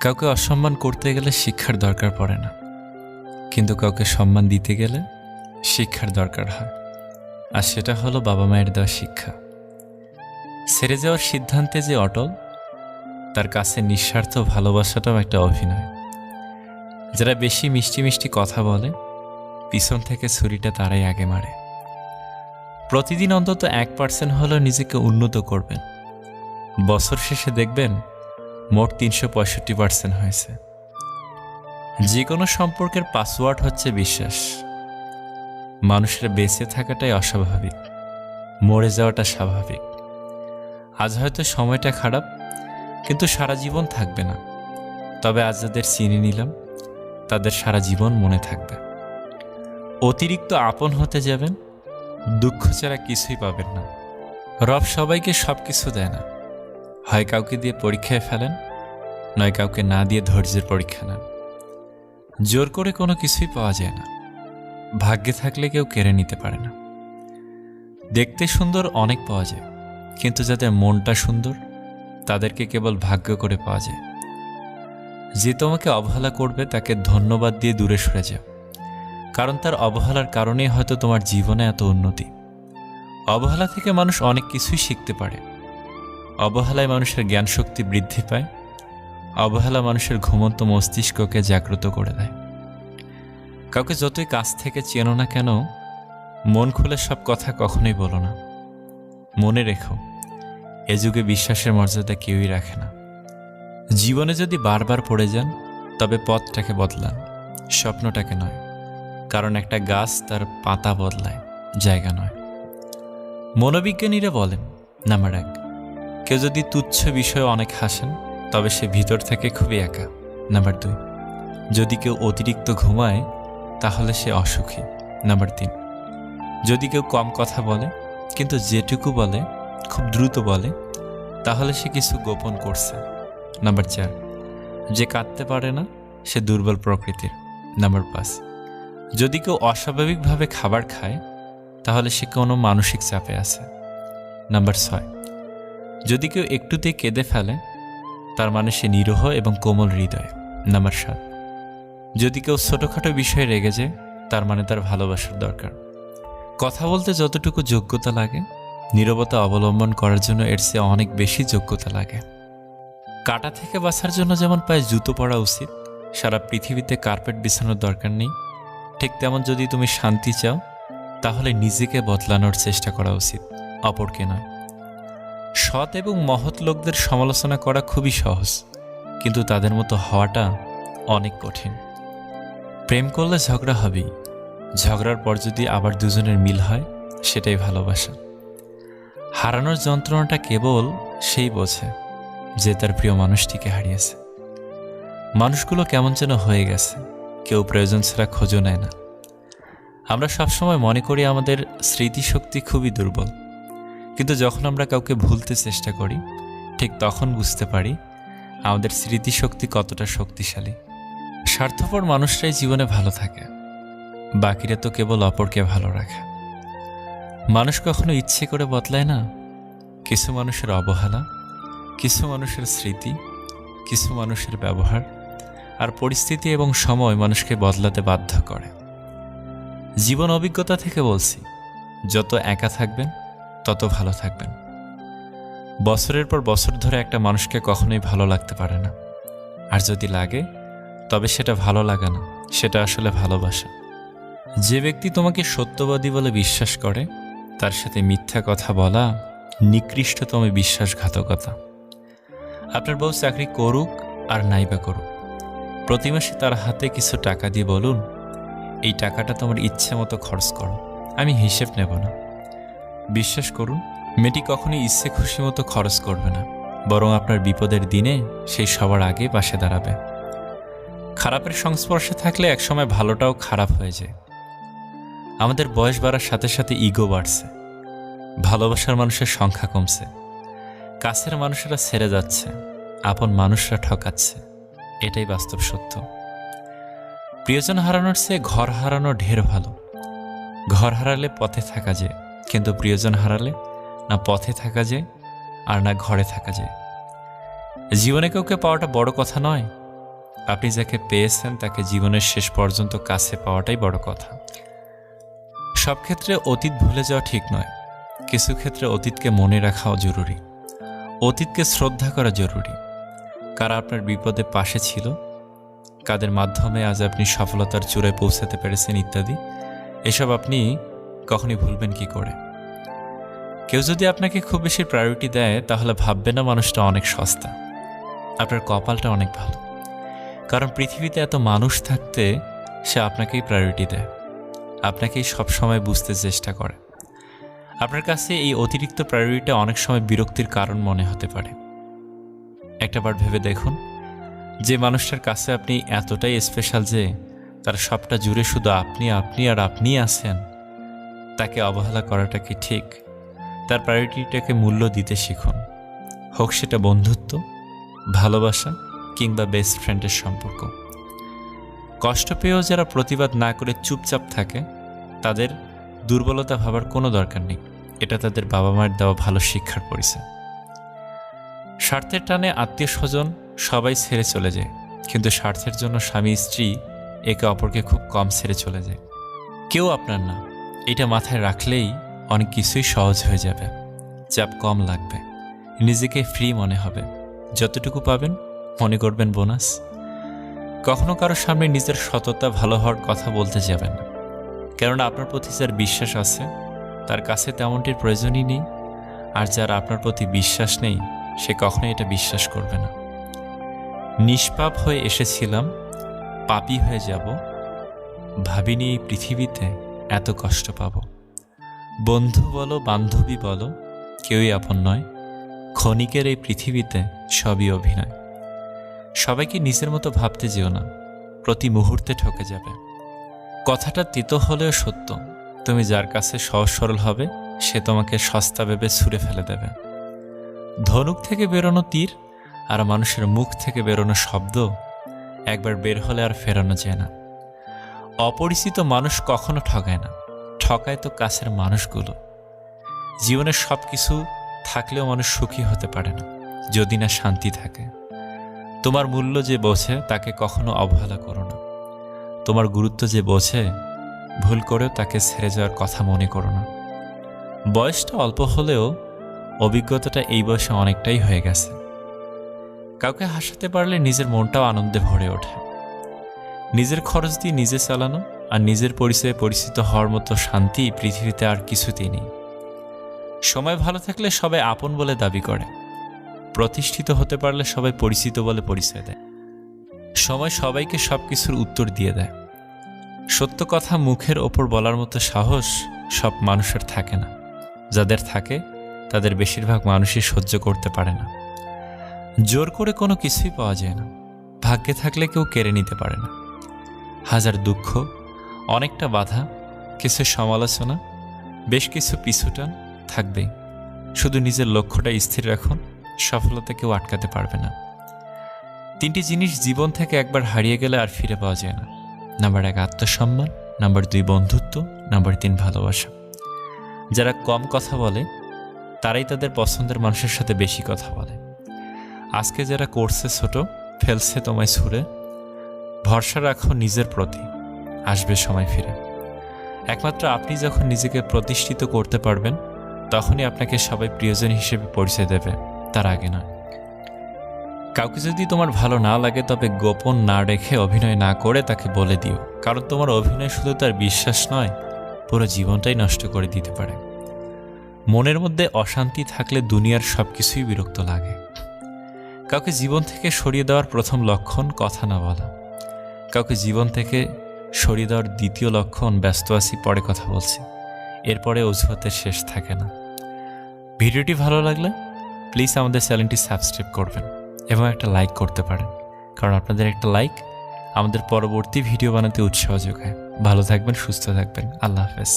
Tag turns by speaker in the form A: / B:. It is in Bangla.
A: কাউকে অসম্মান করতে গেলে শিক্ষার দরকার পড়ে না, কিন্তু কাউকে সম্মান দিতে গেলে শিক্ষার দরকার হয়। আর সেটা হলো বাবা মায়ের দেওয়া শিক্ষা। ছেড়ে যাওয়ার সিদ্ধান্তে যে অটল, তার কাছে নিঃস্বার্থ ভালোবাসাটাও একটা অভিনয়। যারা বেশি মিষ্টি মিষ্টি কথা বলে, পিছন থেকে ছুরিটা তারাই আগে মারে। প্রতিদিন অন্তত 1% হলেও নিজেকে উন্নত করবেন। বছর শেষে দেখবেন মোট 365% হয়েছে। যে কোনো সম্পর্কের পাসওয়ার্ড হচ্ছে বিশ্বাস। মানুষের বেঁচে থাকাটাই অস্বাভাবিক, মরে যাওয়াটা স্বাভাবিক। আজ হয়তো সময়টা খারাপ, কিন্তু সারা জীবন থাকবে না। তবে আজ যাদের চিনে নিলাম, তাদের সারা জীবন মনে থাকবে। অতিরিক্ত আপন হতে যাবেন, দুঃখ ছাড়া কিছুই পাবেন না। রব সবাইকে সব কিছু দেয় না। হয় কাউকে দিয়ে পরীক্ষায় ফেলেন, নয় কাউকে না দিয়ে ধৈর্যের পরীক্ষা নেন। জোর করে কোনো কিছুই পাওয়া যায় না। ভাগ্যে থাকলে কেউ কেড়ে নিতে পারে না। দেখতে সুন্দর অনেক পাওয়া যায়, কিন্তু যাদের মনটা সুন্দর, তাদেরকে কেবল ভাগ্য করে পাওয়া যায়। যে তোমাকে অবহেলা করবে, তাকে ধন্যবাদ দিয়ে দূরে সরে যাও, কারণ তার অবহেলার কারণেই হয়তো তোমার জীবনে এত উন্নতি। অবহেলা থেকে মানুষ অনেক কিছুই শিখতে পারে। অবহেলায় মানুষের জ্ঞান শক্তি বৃদ্ধি পায়। অবহেলা মানুষের ঘুমন্ত মস্তিষ্ককে জাগ্রত করে দেয়। কাউকে যতই কাছ থেকে চেনো না কেন, মন খুলে সব কথা কখনোই বলো না। মনে রেখো, এ যুগে বিশ্বাসের মর্যাদা কেউই রাখে না। জীবনে যদি বারবার পড়ে যান, তবে পথটাকে বদলান, স্বপ্নটাকে নয়। কারণ একটা গাছ তার পাতা বদলায়, জায়গা নয়। মনোবিজ্ঞানীরা বলেন, নাম্বার 1, কেউ যদি তুচ্ছ বিষয়ে অনেক হাসেন, তবে সে ভিতর থেকে খুবই একা। নাম্বার 2, যদি কেউ অতিরিক্ত ঘুমায়, তাহলে সে অসুখী। নাম্বার 3, যদি কেউ কম কথা বলে, কিন্তু যেটুকু বলে খুব দ্রুত বলে, তাহলে সে কিছু গোপন করছে। নাম্বার 4, যে কাঁদতে পারে না, সে দুর্বল প্রকৃতির। নাম্বার 5, যদি কেউ অস্বাভাবিকভাবে খাবার খায়, তাহলে সে কোনো মানসিক চাপে আছে। নাম্বার 6, যদি কেউ একটুতেই কেঁদে ফেলে, তার মানে সে নিরীহ এবং কোমল হৃদয়। নাম্বার 7, যদি কেউ ছোটোখাটো বিষয়ে রেগে যায়, তার মানে তার ভালোবাসার দরকার। কথা বলতে যতটুকু যোগ্যতা লাগে, নীরবতা অবলম্বন করার জন্য এর চেয়ে অনেক বেশি যোগ্যতা লাগে। কাঁটা থেকে বাঁচার জন্য যেমন পায়ে জুতো পরা উচিত, সারা পৃথিবীতে কার্পেট বিছানোর দরকার নেই, ঠিক তেমন যদি তুমি শান্তি চাও, তাহলে নিজেকে বদলানোর চেষ্টা করা উচিত, অপরকে নয়। সৎ এবং মহৎ লোকদের সমালোচনা করা খুবই সহজ, কিন্তু তাদের মতো হওয়াটা অনেক কঠিন। প্রেম করলে ঝগড়া হবেই। ঝগড়ার পর যদি আবার দুজনের মিল হয়, সেটাই ভালোবাসা। হারানোর যন্ত্রণাটা কেবল সেই বোঝে যে তার প্রিয় মানুষটিকে হারিয়েছে। মানুষগুলো কেমন যেন হয়ে গেছে, কেউ প্রয়োজন ছাড়া খোঁজও নেয় না। আমরা সবসময় মনে করি আমাদের স্মৃতিশক্তি খুবই দুর্বল, কিন্তু যখন আমরা কাউকে ভুলতে চেষ্টা করি, ঠিক তখন বুঝতে পারি আমাদের স্মৃতিশক্তি কতটা শক্তিশালী। স্বার্থপর মানুষরাই জীবনে ভালো থাকে, বাকিরা তো কেবল অপরকে ভালো রাখে। মানুষ কখনো ইচ্ছে করে বদলায় না। কিছু মানুষের অবহেলা, কিছু মানুষের স্মৃতি, কিছু মানুষের ব্যবহার আর পরিস্থিতি এবং সময় মানুষকে বদলাতে বাধ্য করে। জীবন অভিজ্ঞতা থেকে বলছি, যত একা থাকবেন তত ভালো থাকবেন। বছরের পর বছর ধরে একটা মানুষকে কখনোই ভালো লাগতে পারে না। আর যদি লাগে, তবে সেটা ভালো লাগা না, সেটা আসলে ভালোবাসা। যে ব্যক্তি তোমাকে সত্যবাদী বলে বিশ্বাস করে, তার সাথে মিথ্যা কথা বলা নিকৃষ্টতম বিশ্বাসঘাতকতা। আপনার বউ চাকরি করুক আর নাইবা করুক, প্রতি মাসে তার হাতে কিছু টাকা দিয়ে বলুন, এই টাকাটা তোমার ইচ্ছে মতো খরচ করো, আমি হিসেব নেব না। বিশ্বাস করুন, মেয়েটি কখনোই ইচ্ছে খুশি মতো খরচ করবে না, বরং আপনার বিপদের দিনে সেই সবার আগে পাশে দাঁড়াবে। খারাপের সংস্পর্শে থাকলে একসময় ভালোটাও খারাপ হয়ে যায়। আমাদের বয়স বাড়ার সাথে সাথে ইগো বাড়ছে, ভালোবাসার মানুষের সংখ্যা কমছে, কাছের মানুষেরা ছেড়ে যাচ্ছে, আপন মানুষরা ঠকাচ্ছে। এটাই বাস্তব সত্য। প্রিয়জন হারানোর চেয়ে ঘর হারানো ঢের ভালো। ঘর হারালে পথে থাকা যায়, কিন্তু প্রিয়জন হারালে না পথে থাকা যায় আর না ঘরে থাকা যায়। জীবনে কাউকে পাওয়াটা বড় কথা নয়, আপনি যাকে পেয়েছেন তাকে জীবনের শেষ পর্যন্ত কাছে পাওয়াটাই বড় কথা। সব ক্ষেত্রে অতীত ভুলে যাওয়া ঠিক নয়, কিছু ক্ষেত্রে অতীতকে মনে রাখাও জরুরি। অতীতকে শ্রদ্ধা করা জরুরি। কারা আপনার বিপদে পাশে ছিল, কাদের মাধ্যমে আজ আপনি সফলতার চূড়ায় পৌঁছাতে পেরেছেন ইত্যাদি, এসব আপনি কখনই ভুলবেন কি করে? কেউ যদি আপনাকে খুব বেশি প্রায়োরিটি দেয় তাহলে ভাববেন না মানুষটা অনেক সস্তা। আপনার কপালটা অনেক ভালো, কারণ পৃথিবীতে এত মানুষ থাকতে সে আপনাকেই প্রায়োরিটি দেয়, আপনাকেই সবসময় বুঝতে চেষ্টা করে। আপনার কাছে এই অতিরিক্ত প্রায়োরিটিটা অনেক সময় বিরক্তির কারণ মনে হতে পারে। একটাবার ভেবে দেখুন, যে মানুষটার কাছে আপনি এতটাই স্পেশাল যে তার সবটা জুড়ে শুধু আপনি আপনি আর আপনিই আছেন, তাকে অবহেলা করাটা কি ঠিক? তার প্রায়োরিটিটাকে মূল্য দিতে শিখুন, হোক সেটা বন্ধুত্ব, ভালোবাসা কিংবা বেস্ট ফ্রেন্ডের সম্পর্ক। কষ্ট পেয়েও যারা প্রতিবাদ না করে চুপচাপ থাকে তাদের দুর্বলতা ভাবার কোনো দরকার নেই, এটা তাদের বাবা মায়ের দেওয়া ভালো শিক্ষার পরিচয়। স্বার্থের টানে আত্মীয় স্বজন সবাই ছেড়ে চলে যায়, কিন্তু স্বার্থের জন্য স্বামী স্ত্রী একে অপরকে খুব কম ছেড়ে চলে যায়। কেউ আপনার না, এটা মাথায় রাখলেই অনেক কিছুই সহজ হয়ে যাবে। চাপ কম লাগবে, নিজেকে ফ্রি মনে হবে। যতটুকু পাবেন মনে করবেন বোনাস। কখনো কারোর সামনে নিজের সততা ভালো হওয়ার কথা বলতে যাবেন না, কেননা আপনার প্রতি যার বিশ্বাস আছে তার কাছে তেমনটির প্রয়োজনই নেই, আর যার আপনার প্রতি বিশ্বাস নেই সে কখনোই এটা বিশ্বাস করবে না। নিষ্পাপ হয়ে এসেছিলাম, পাপী হয়ে যাব, ভাবিনি এই পৃথিবীতে এত কষ্ট পাব। বন্ধু বলো বান্ধবী বলো কেউই আপন নয়, ক্ষণিকের এই পৃথিবীতে সবই অভিনয়। সবাইকে নিজের মতো ভাবতে যেও না, প্রতি মুহূর্তে ঠকে যাবে। কথাটা তিতো হলেও সত্য, তুমি যার কাছে সহজ সরল হবে সে তোমাকে সস্তা ভেবে ছুঁড়ে ফেলে দেবে। ধনুক থেকে বেরোনো তীর আর মানুষের মুখ থেকে বেরোনো শব্দ একবার বের হলে আর ফেরানো যায় না। অপরিচিত মানুষ কখনো ঠকায় না, ঠকায় তো কাছের মানুষগুলো। জীবনের সব কিছু থাকলেও মানুষ সুখী হতে পারে না যদি না শান্তি থাকে। তোমার মূল্য যে বোঝে তাকে কখনো অবহেলা করো না। তোমার গুরুত্ব যে বোঝে ভুল করেও তাকে ছেড়ে যাওয়ার কথা মনে করো না। বয়সটা অল্প হলেও অভিজ্ঞতাটা এই বয়সে অনেকটাই হয়ে গেছে। কাউকে হাসাতে পারলে নিজের মনটাও আনন্দে ভরে ওঠে। নিজের খরচ দিয়ে নিজে চালানো আর নিজের পরিচয়ে পরিচিত হওয়ার মতো শান্তি পৃথিবীতে আর কিছুতেই নেই। সময় ভালো থাকলে সবাই আপন বলে দাবি করে, প্রতিষ্ঠিত হতে পারলে সবাই পরিচিত বলে পরিচয় দেয়। সময় সবাইকে সবকিছুর উত্তর দিয়ে দেয়। সত্য কথা মুখের ওপর বলার মতো সাহস সব মানুষের থাকে না, যাদের থাকে তাদের বেশিরভাগ মানুষই সহ্য করতে পারে না। জোর করে কোনো কিছুই পাওয়া যায় না, ভাগ্যে থাকলে কেউ কেড়ে নিতে পারে না। হাজার দুঃখ, অনেকটা বাধা, কিছু সমালোচনা, বেশ কিছু পিছুটান থাকবেই। শুধু নিজের লক্ষ্যটা স্থির রাখুন, সফলতা কেউ আটকাতে পারবে না। 3টি জিনিস জীবন থেকে একবার হারিয়ে গেলে আর ফিরে পাওয়া যায় না। নাম্বার 1 আত্মসম্মান, নাম্বার 2 বন্ধুত্ব, নাম্বার 3 ভালোবাসা। যারা কম কথা বলে তারাই তাদের পছন্দের মানুষের সাথে বেশি কথা বলে। আজকে যারা করছে ছোট, ফেলছে তোমায় ছুঁড়ে, ভরসা রাখো নিজের প্রতি, আসবে সময় ফিরে। একমাত্র আপনি যখন নিজেকে প্রতিষ্ঠিত করতে পারবেন তখনই আপনাকে সবাই প্রিয়জন হিসেবে পরিচয় দেবে, তার আগে নয়। কাউকে যদি তোমার ভালো না লাগে তবে গোপন না রেখে অভিনয় না করে তাকে বলে দিও, কারণ তোমার অভিনয় শুধু তার বিশ্বাস নয়, পুরো জীবনটাই নষ্ট করে দিতে পারে। মনের মধ্যে অশান্তি থাকলে দুনিয়ার সব কিছুই বিরক্ত লাগে। কাউকে জীবন থেকে সরিয়ে দেওয়ার প্রথম লক্ষণ কথা না বলা। কাউকে জীবন থেকে সরিয়ে দেওয়ার দ্বিতীয় লক্ষণ ব্যস্ত আছি, পরে কথা বলছি। এরপরে অজুহাতের শেষ থাকে না। ভিডিওটি ভালো লাগলে প্লিজ আমাদের চ্যানেলটি সাবস্ক্রাইব করবেন এবং একটা লাইক করতে পারেন, কারণ আপনাদের একটা লাইক আমাদের পরবর্তী ভিডিও বানাতে উৎসাহ যোগায়। ভালো থাকবেন, সুস্থ থাকবেন। আল্লাহ হাফেজ।